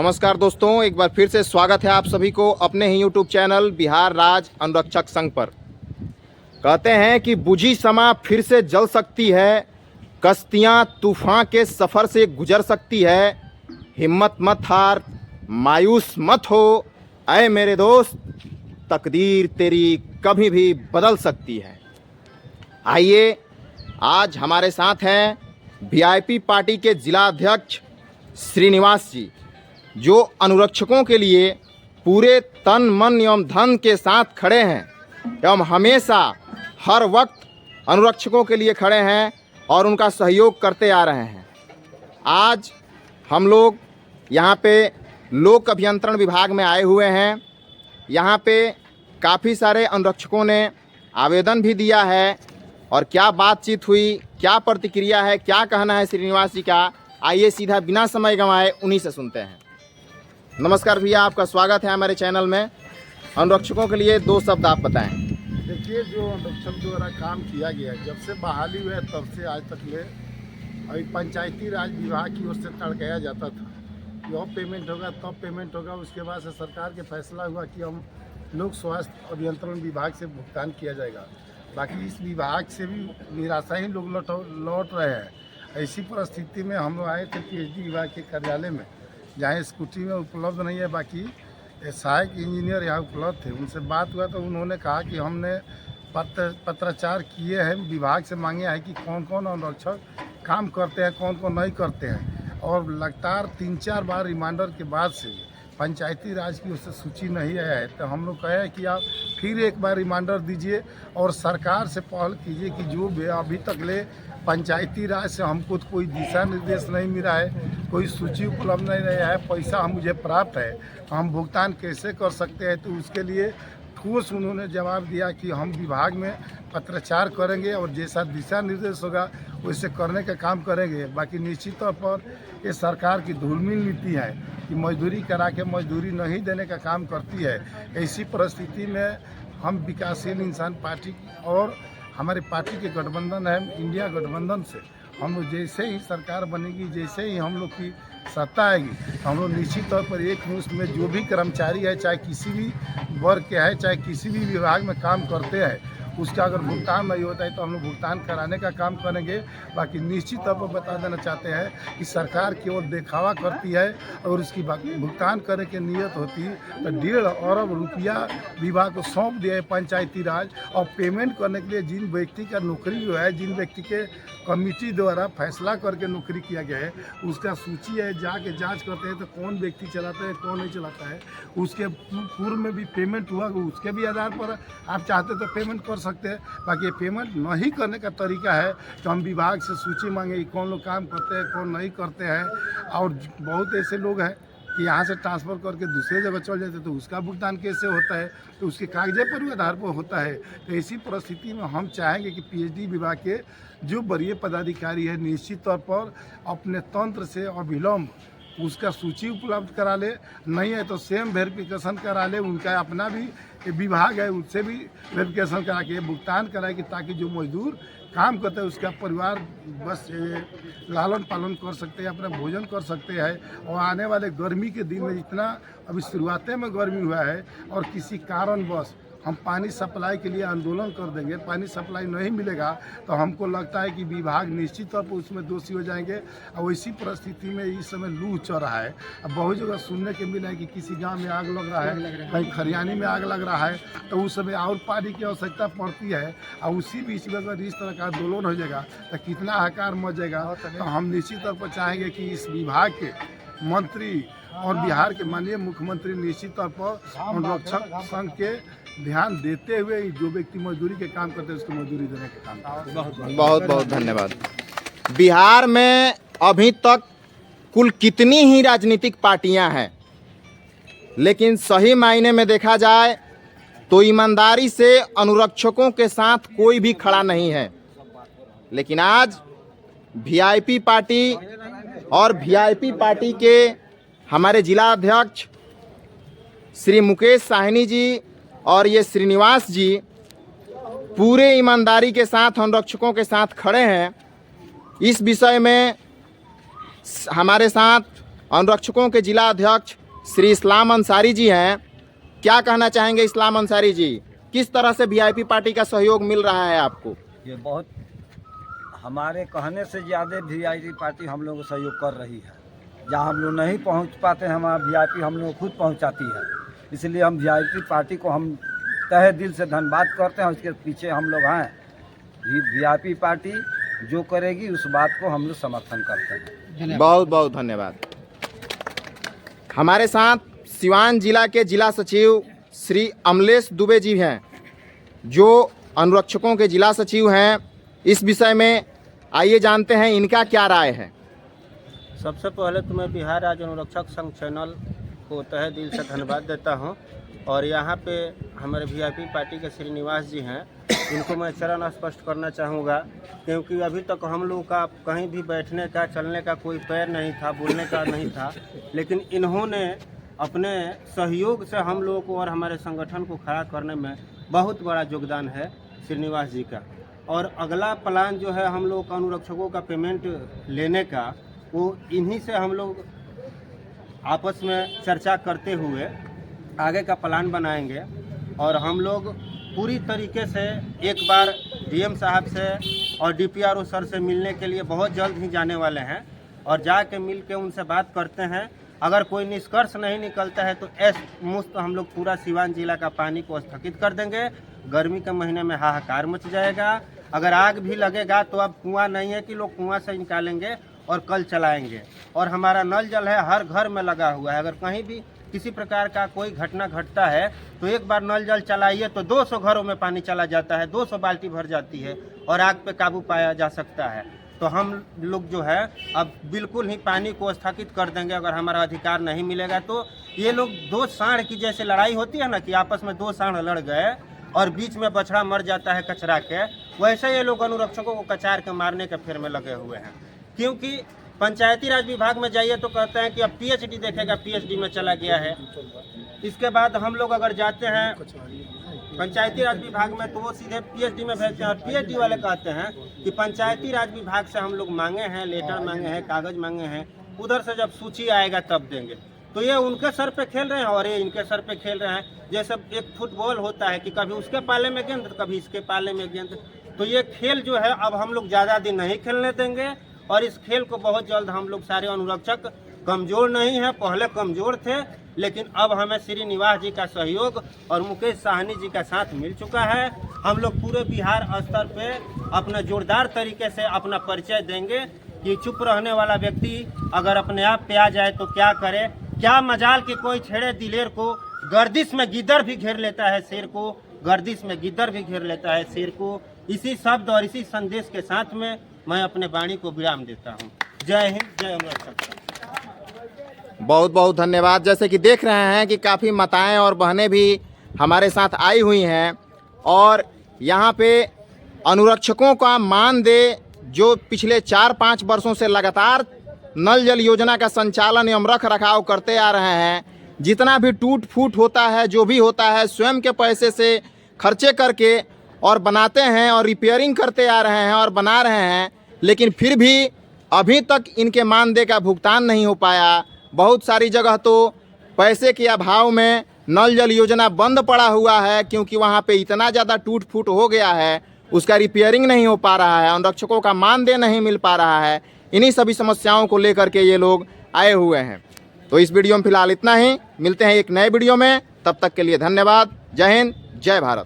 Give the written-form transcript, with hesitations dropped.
नमस्कार दोस्तों, एक बार फिर से स्वागत है आप सभी को अपने ही यूट्यूब चैनल बिहार राज्य अनुरक्षक संघ पर। कहते हैं कि बुझी समा फिर से जल सकती है, कश्तियां तूफान के सफ़र से गुजर सकती है। हिम्मत मत हार, मायूस मत हो, ऐ मेरे दोस्त, तकदीर तेरी कभी भी बदल सकती है। आइए, आज हमारे साथ हैं वीआईपी पार्टी के जिला अध्यक्ष श्रीनिवास जी, जो अनुरक्षकों के लिए पूरे तन मन एवं धन के साथ खड़े हैं एवं हमेशा हर वक्त अनुरक्षकों के लिए खड़े हैं और उनका सहयोग करते आ रहे हैं। आज हम लोग यहाँ पे लोक अभियंत्रण विभाग में आए हुए हैं। यहाँ पे काफ़ी सारे अनुरक्षकों ने आवेदन भी दिया है और क्या बातचीत हुई, क्या प्रतिक्रिया है, क्या कहना है श्रीनिवास जी का, आइए सीधा बिना समय गंवाए उन्हीं से सुनते हैं। नमस्कार भैया, आपका स्वागत है हमारे चैनल में। अनुरक्षकों के लिए दो शब्द आप बताएं। देखिए, जो अनुरक्षक द्वारा काम किया गया है, जब से बहाली हुई है तब से आज तक ले अभी पंचायती राज विभाग की ओर से तड़काया जाता था, यह पेमेंट होगा तब पेमेंट होगा। उसके बाद से सरकार के फैसला हुआ कि हम लोक स्वास्थ्य अभियंत्रण विभाग से भुगतान किया जाएगा। बाकी इस विभाग से भी निराशा ही लोग लौट रहे हैं। ऐसी परिस्थिति में हम लोग आए थे पीएचडी विभाग के कार्यालय में, जहाँ स्कूटी में उपलब्ध नहीं है, बाकी सहायक इंजीनियर यहाँ उपलब्ध थे। उनसे बात हुआ तो उन्होंने कहा कि हमने पत्राचार किए हैं, विभाग से मांगे हैं कि कौन कौन अनुरक्षक काम करते हैं, कौन कौन नहीं करते हैं। और लगातार 3-4 बार रिमाइंडर के बाद से पंचायती राज की उससे सूची नहीं आया है। तो हम लोग कहे कि आप फिर एक बार रिमाइंडर दीजिए और सरकार से पहल कीजिए कि जो अभी तक ले पंचायती राज से हमको तो कोई दिशा निर्देश नहीं मिला है, कोई सूची उपलब्ध नहीं रहा है, पैसा हम मुझे प्राप्त है, हम भुगतान कैसे कर सकते हैं। तो उसके लिए ठोस उन्होंने जवाब दिया कि हम विभाग में पत्राचार करेंगे और जैसा दिशा निर्देश होगा वैसे करने का काम करेंगे। बाकी निश्चित तौर पर ये सरकार की धूलमील नीति है कि मजदूरी करा के मजदूरी नहीं देने का काम करती है। ऐसी परिस्थिति में हम विकासशील इंसान पार्टी और हमारे पार्टी के गठबंधन है इंडिया गठबंधन से, हम लोग जैसे ही सरकार बनेगी, जैसे ही हम लोग की सत्ता आएगी, तो हम लोग निश्चित तौर पर एक मुश्त में जो भी कर्मचारी है, चाहे किसी भी वर्ग के है, चाहे किसी भी विभाग में काम करते हैं, उसका अगर भुगतान नहीं होता है तो हम लोग भुगतान कराने का काम करेंगे। बाकी निश्चित तौर पर बता देना चाहते हैं कि सरकार केवल दिखावा करती है और उसकी भुगतान करने की नीयत होती है तो 1.5 अरब रुपया विभाग को सौंप दिया है पंचायती राज। और पेमेंट करने के लिए जिन व्यक्ति का नौकरी जो है, जिन व्यक्ति के कमेटी द्वारा फैसला करके नौकरी किया गया है, उसका सूची है, जाके जांच करते हैं तो कौन व्यक्ति चलाता है, कौन नहीं चलाता है। उसके पूर्व में भी पेमेंट हुआ, उसके भी आधार पर आप चाहते तो पेमेंट कर सकते हैं। बाकी पेमेंट नहीं करने का तरीका है तो हम विभाग से सूची मांगे कौन लोग काम करते हैं, कौन नहीं करते हैं। और बहुत ऐसे लोग हैं कि यहाँ से ट्रांसफ़र करके दूसरे जगह चल जाते, तो उसका भुगतान कैसे होता है, तो उसके कागजे पर भी आधार पर होता है। तो ऐसी परिस्थिति में हम चाहेंगे कि पीएचडी विभाग के जो वरीय पदाधिकारी है, निश्चित तौर पर अपने तंत्र से अविलंब उसका सूची उपलब्ध करा ले, नहीं है तो सेम वेरिफिकेशन करा ले। उनका अपना भी विभाग है, उससे भी वेरिफिकेशन करा के भुगतान कराए कि ताकि जो मजदूर काम करते हैं उसका परिवार बस लालन पालन कर सकते हैं, अपना भोजन कर सकते हैं। और आने वाले गर्मी के दिन में इतना अभी शुरुआत में गर्मी हुआ है और किसी कारणवश हम पानी सप्लाई के लिए आंदोलन कर देंगे, पानी सप्लाई नहीं मिलेगा तो हमको लगता है कि विभाग निश्चित तौर पर उसमें दोषी हो जाएंगे। और इसी परिस्थिति में इस समय लू चल रहा है। अब बहुत जगह सुनने के मिला है कि किसी गांव में आग लग रहा है, कहीं खरियानी में आग लग रहा है, तो उस समय और पानी की आवश्यकता पड़ती है। और उसी बीच में अगर इस तरह का आंदोलन हो जाएगा तो कितना हाहाकार मच जाएगा। तो हम निश्चित तौर पर चाहेंगे कि इस विभाग के मंत्री और बिहार के माननीय मुख्यमंत्री निश्चित तौर पर अनुरक्षक संघ के ध्यान देते हुए जो व्यक्ति मजदूरी के काम करते हैं उसको मजदूरी देने के काम। बहुत बहुत धन्यवाद। बिहार में अभी तक कुल कितनी ही राजनीतिक पार्टियां हैं, लेकिन सही मायने में देखा जाए तो ईमानदारी से अनुरक्षकों के साथ कोई भी खड़ा नहीं है। लेकिन आज वीआईपी पार्टी और वीआईपी पार्टी के हमारे जिला अध्यक्ष श्री मुकेश साहनी जी और ये श्रीनिवास जी पूरे ईमानदारी के साथ अनुरक्षकों के साथ खड़े हैं। इस विषय में हमारे साथ अनुरक्षकों के जिला अध्यक्ष श्री इस्लाम अंसारी जी हैं। क्या कहना चाहेंगे इस्लाम अंसारी जी, किस तरह से वीआईपी पार्टी का सहयोग मिल रहा है आपको? ये बहुत हमारे कहने से ज़्यादा वीआईपी पार्टी हम लोग को सहयोग कर रही है। जहाँ हम लोग नहीं पहुँच पाते, हमारा वीआईपी हम लोग खुद पहुँचाती है। इसलिए हम वीआईपी पार्टी को हम तहे दिल से धन्यवाद करते हैं। उसके पीछे हम लोग हैं। वीआईपी पार्टी जो करेगी उस बात को हम लोग समर्थन करते हैं। बहुत बहुत धन्यवाद। हमारे साथ सिवान जिला के जिला सचिव श्री अमलेश दुबे जी हैं, जो अनुरक्षकों के जिला सचिव हैं। इस विषय में आइए जानते हैं इनका क्या राय है। सबसे पहले तो मैं बिहार राज्य अनुरक्षक संघ चैनल को तहे दिल से धन्यवाद देता हूं। और यहाँ पे हमारे वीआईपी पार्टी के श्रीनिवास जी हैं, इनको मैं चरण स्पष्ट करना चाहूँगा, क्योंकि अभी तक हम लोग का कहीं भी बैठने का चलने का कोई पैर नहीं था, बोलने का नहीं था, लेकिन इन्होंने अपने सहयोग से हम लोगों को और हमारे संगठन को खड़ा करने में बहुत बड़ा योगदान है श्रीनिवास जी का। और अगला प्लान जो है हम लोग अनुरक्षकों का पेमेंट लेने का, वो इन्हीं से हम लोग आपस में चर्चा करते हुए आगे का प्लान बनाएंगे। और हम लोग पूरी तरीके से एक बार डीएम साहब से और डीपीआरओ सर से मिलने के लिए बहुत जल्द ही जाने वाले हैं, और जाके मिल के उनसे बात करते हैं। अगर कोई निष्कर्ष नहीं निकलता है तो मुफ्त हम लोग पूरा सिवान जिला का पानी को स्थगित कर देंगे। गर्मी के महीने में हाहाकार मच जाएगा। अगर आग भी लगेगा तो अब कुआं नहीं है कि लोग कुआं से निकालेंगे और कल चलाएंगे। और हमारा नल जल है, हर घर में लगा हुआ है। अगर कहीं भी किसी प्रकार का कोई घटना घटता है तो एक बार नल जल चलाइए तो 200 घरों में पानी चला जाता है, 200 बाल्टी भर जाती है और आग पे काबू पाया जा सकता है। तो हम लोग जो है अब बिल्कुल ही पानी को स्थगित कर देंगे। अगर हमारा अधिकार नहीं मिलेगा तो ये लोग दो सांड की जैसे लड़ाई होती है ना, कि आपस में दो सांड लड़ गए और बीच में बछड़ा मर जाता है कचरा के, वैसे ये लोग अनुरक्षकों को कचार के मारने के फेर में लगे हुए हैं। क्योंकि पंचायती राज विभाग में जाइए तो कहते हैं कि अब पीएचडी देखेगा, पीएचडी में चला गया है। इसके बाद हम लोग अगर जाते हैं पंचायती राज विभाग में तो वो सीधे पीएचडी में भेजते हैं। और पीएचडी वाले कहते हैं कि पंचायती राज विभाग से हम लोग मांगे हैं, लेटर मांगे हैं, कागज मांगे हैं, उधर से जब सूची आएगा तब देंगे। तो ये उनके सर पे खेल रहे हैं और ये इनके सर पे खेल रहे हैं। जैसे एक फुटबॉल होता है कि कभी उसके पाले में गेंद, कभी इसके पाले में गेंद। तो ये खेल जो है अब हम लोग ज़्यादा दिन नहीं खेलने देंगे। और इस खेल को बहुत जल्द हम लोग सारे अनुरक्षक, कमज़ोर नहीं है, पहले कमज़ोर थे, लेकिन अब हमें श्रीनिवास जी का सहयोग और मुकेश साहनी जी का साथ मिल चुका है। हम लोग पूरे बिहार स्तर पे अपना जोरदार तरीके से अपना परिचय देंगे कि चुप रहने वाला व्यक्ति अगर अपने आप पे आ जाए तो क्या करे। क्या मजाल कि कोई छेड़े दिलेर को, गर्दिश में गिद्दर भी घेर लेता है शेर को, गर्दिश में गिद्दर भी घेर लेता है शेर को। इसी शब्द और इसी संदेश के साथ में मैं अपने वाणी को विराम देता हूँ। जय हिंद, जय अनुरक्षक। बहुत बहुत धन्यवाद। जैसे कि देख रहे हैं कि काफ़ी माताएं और बहनें भी हमारे साथ आई हुई हैं और यहाँ पे अनुरक्षकों का मानदेय जो पिछले 4-5 वर्षों से लगातार नल जल योजना का संचालन एवं रख रखाव करते आ रहे हैं, जितना भी टूट फूट होता है, जो भी होता है, स्वयं के पैसे से खर्चे करके और बनाते हैं और रिपेयरिंग करते आ रहे हैं और बना रहे हैं, लेकिन फिर भी अभी तक इनके मानदेय का भुगतान नहीं हो पाया। बहुत सारी जगह तो पैसे के अभाव में नल जल योजना बंद पड़ा हुआ है, क्योंकि वहाँ पे इतना ज़्यादा टूट फूट हो गया है, उसका रिपेयरिंग नहीं हो पा रहा है, अनुरक्षकों का मानदेय नहीं मिल पा रहा है। इन्हीं सभी समस्याओं को लेकर के ये लोग आए हुए हैं। तो इस वीडियो में फिलहाल इतना ही। मिलते हैं एक नए वीडियो में, तब तक के लिए धन्यवाद। जय हिंद, जय भारत।